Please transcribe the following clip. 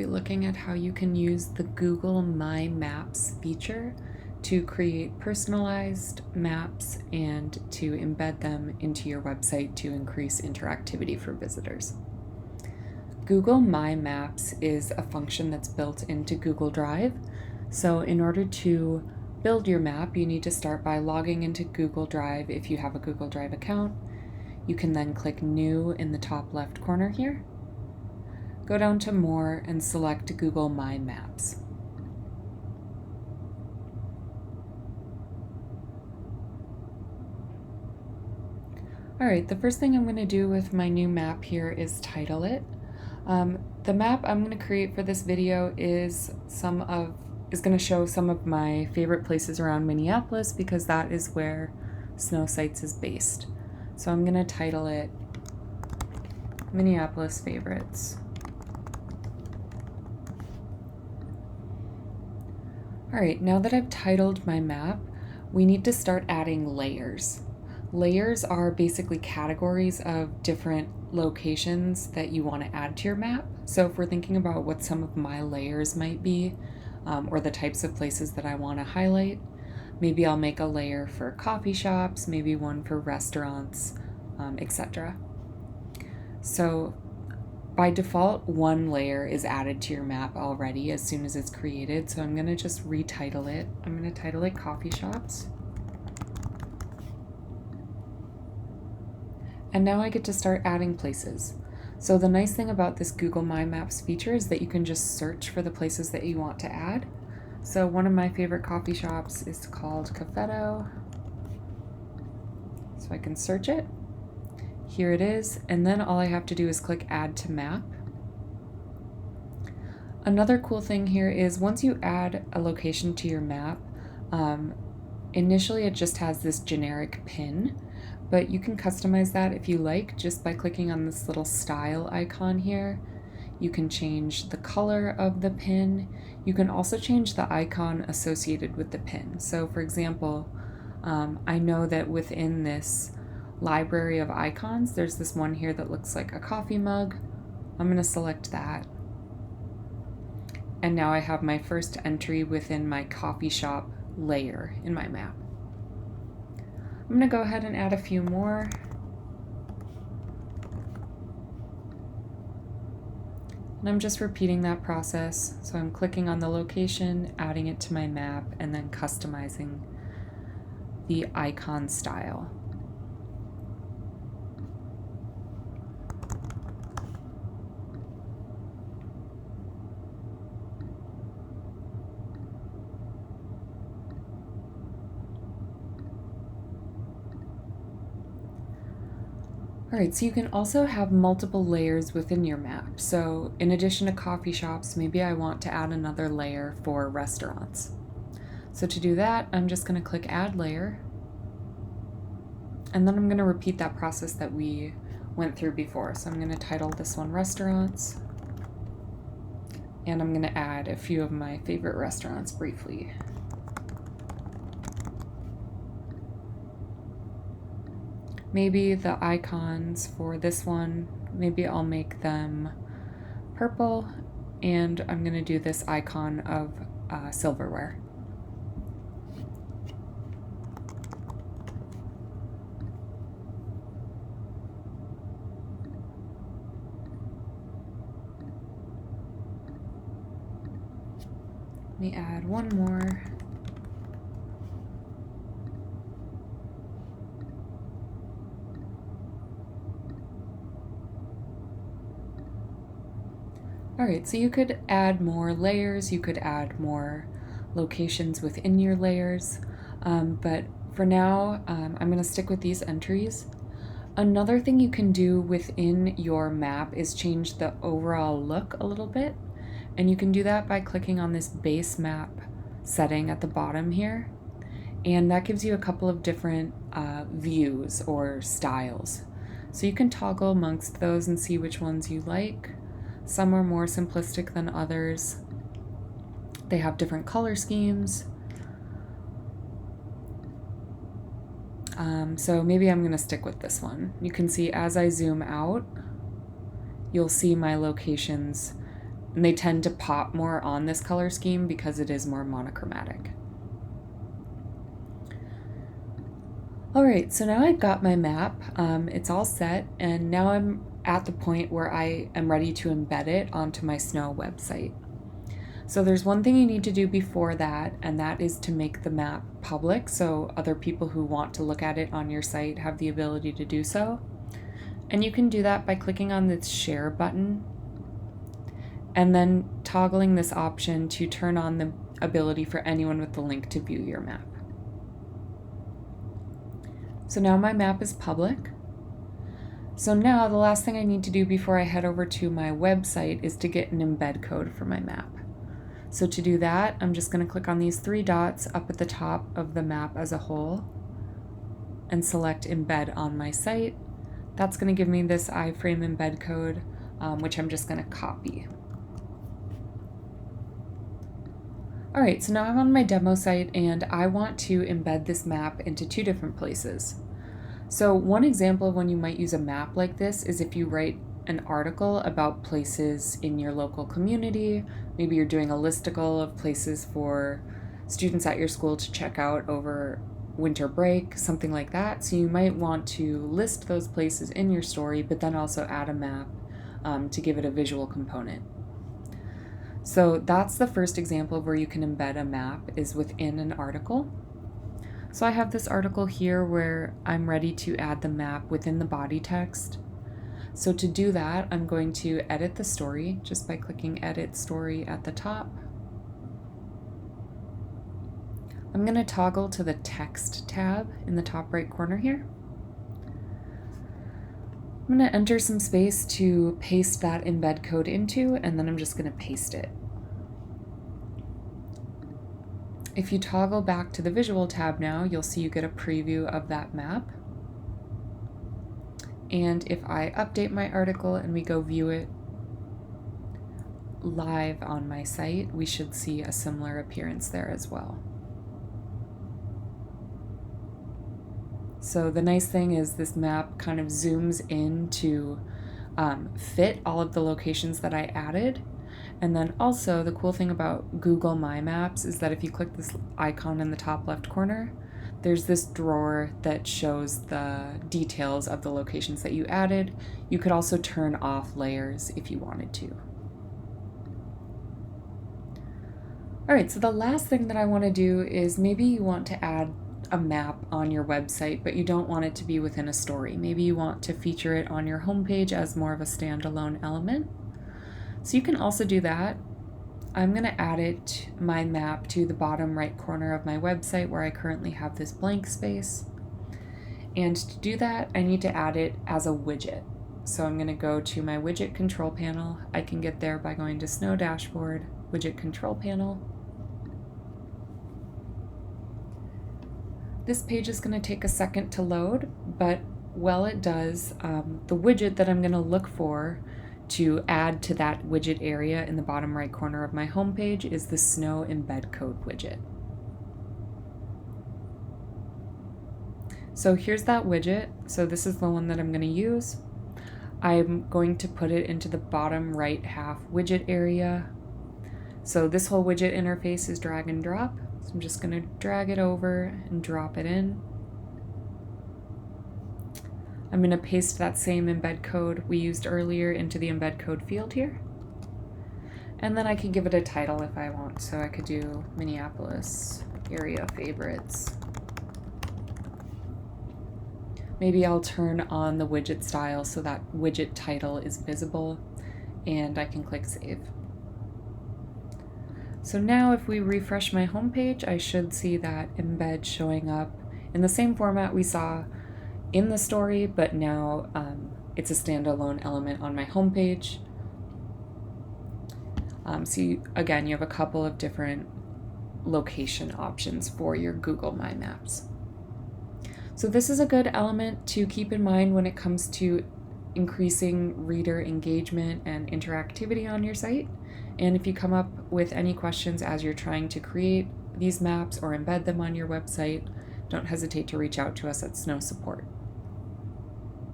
be looking at how you can use the Google My Maps feature to create personalized maps and to embed them into your website to increase interactivity for visitors. Google My Maps is a function that's built into Google Drive. So in order to build your map, you need to start by logging into Google Drive if you have a Google Drive account. You can then click New in the top left corner here. Go down to More and select Google My Maps. Alright, the first thing I'm going to do with my new map here is title it. The map I'm going to create for this video is going to show some of my favorite places around Minneapolis because that is where Snow Sights is based. So I'm going to title it Minneapolis Favorites. Alright, now that I've titled my map, we need to start adding layers. Layers are basically categories of different locations that you want to add to your map. So if we're thinking about what some of my layers might be, or the types of places that I want to highlight, maybe I'll make a layer for coffee shops, maybe one for restaurants, etc. So by default, one layer is added to your map already as soon as it's created. So I'm going to just retitle it. I'm going to title it Coffee Shops. And now I get to start adding places. So the nice thing about this Google My Maps feature is that you can just search for the places that you want to add. So one of my favorite coffee shops is called Cafetto. So I can search it. Here it is. And then all I have to do is click Add to Map. Another cool thing here is once you add a location to your map, initially it just has this generic pin. But you can customize that if you like just by clicking on this little style icon here. You can change the color of the pin. You can also change the icon associated with the pin. So for example, I know that within this library of icons, there's this one here that looks like a coffee mug. I'm going to select that. And now I have my first entry within my coffee shop layer in my map. I'm going to go ahead and add a few more. And I'm just repeating that process. So I'm clicking on the location, adding it to my map, and then customizing the icon style. Alright, so you can also have multiple layers within your map. So in addition to coffee shops, maybe I want to add another layer for restaurants. So to do that, I'm just going to click Add Layer. And then I'm going to repeat that process that we went through before. So I'm going to title this one Restaurants. And I'm going to add a few of my favorite restaurants briefly. Maybe the icons for this one, maybe I'll make them purple, and I'm going to do this icon of silverware. Let me add one more. Alright, so you could add more layers, you could add more locations within your layers, but for now I'm going to stick with these entries. Another thing you can do within your map is change the overall look a little bit, and you can do that by clicking on this base map setting at the bottom here, and that gives you a couple of different views or styles. So you can toggle amongst those and see which ones you like. Some are more simplistic than others. They have different color schemes. So maybe I'm going to stick with this one. You can see as I zoom out, you'll see my locations and they tend to pop more on this color scheme because it is more monochromatic. All right, so now I've got my map. It's all set, and now I'm at the point where I am ready to embed it onto my Snow website. So there's one thing you need to do before that, and that is to make the map public so other people who want to look at it on your site have the ability to do so. And you can do that by clicking on this share button and then toggling this option to turn on the ability for anyone with the link to view your map. So now my map is public. So now the last thing I need to do before I head over to my website is to get an embed code for my map. So to do that, I'm just going to click on these 3 dots up at the top of the map as a whole and select embed on my site. That's going to give me this iframe embed code, which I'm just going to copy. All right, so now I'm on my demo site and I want to embed this map into 2 different places. So one example of when you might use a map like this is if you write an article about places in your local community. Maybe you're doing a listicle of places for students at your school to check out over winter break, something like that. So you might want to list those places in your story, but then also add a map to give it a visual component. So that's the first example of where you can embed a map, is within an article. So I have this article here where I'm ready to add the map within the body text. So to do that, I'm going to edit the story just by clicking Edit Story at the top. I'm going to toggle to the Text tab in the top right corner here. I'm going to enter some space to paste that embed code into, and then I'm just going to paste it. If you toggle back to the Visual tab now, you'll see you get a preview of that map. And if I update my article and we go view it live on my site, we should see a similar appearance there as well. So the nice thing is this map kind of zooms in to fit all of the locations that I added. And then also the cool thing about Google My Maps is that if you click this icon in the top left corner, there's this drawer that shows the details of the locations that you added. You could also turn off layers if you wanted to. All right, so the last thing that I want to do is maybe you want to add a map on your website, but you don't want it to be within a story. Maybe you want to feature it on your homepage as more of a standalone element. So you can also do that. I'm going to add my map to the bottom right corner of my website where I currently have this blank space. And to do that, I need to add it as a widget. So I'm going to go to my widget control panel. I can get there by going to Snow Dashboard, Widget Control Panel. This page is going to take a second to load, but while it does, the widget that I'm going to look for to add to that widget area in the bottom right corner of my homepage is the Snow Embed Code widget. So here's that widget. So this is the one that I'm going to use. I'm going to put it into the bottom right half widget area. So this whole widget interface is drag and drop. So I'm just going to drag it over and drop it in. I'm going to paste that same embed code we used earlier into the embed code field here. And then I can give it a title if I want. So I could do Minneapolis area favorites. Maybe I'll turn on the widget style so that widget title is visible, and I can click Save. So now if we refresh my homepage, I should see that embed showing up in the same format we saw in the story, but now it's a standalone element on my homepage. Again, you have a couple of different location options for your Google My Maps. So this is a good element to keep in mind when it comes to increasing reader engagement and interactivity on your site. And if you come up with any questions as you're trying to create these maps or embed them on your website, don't hesitate to reach out to us at Snow Support.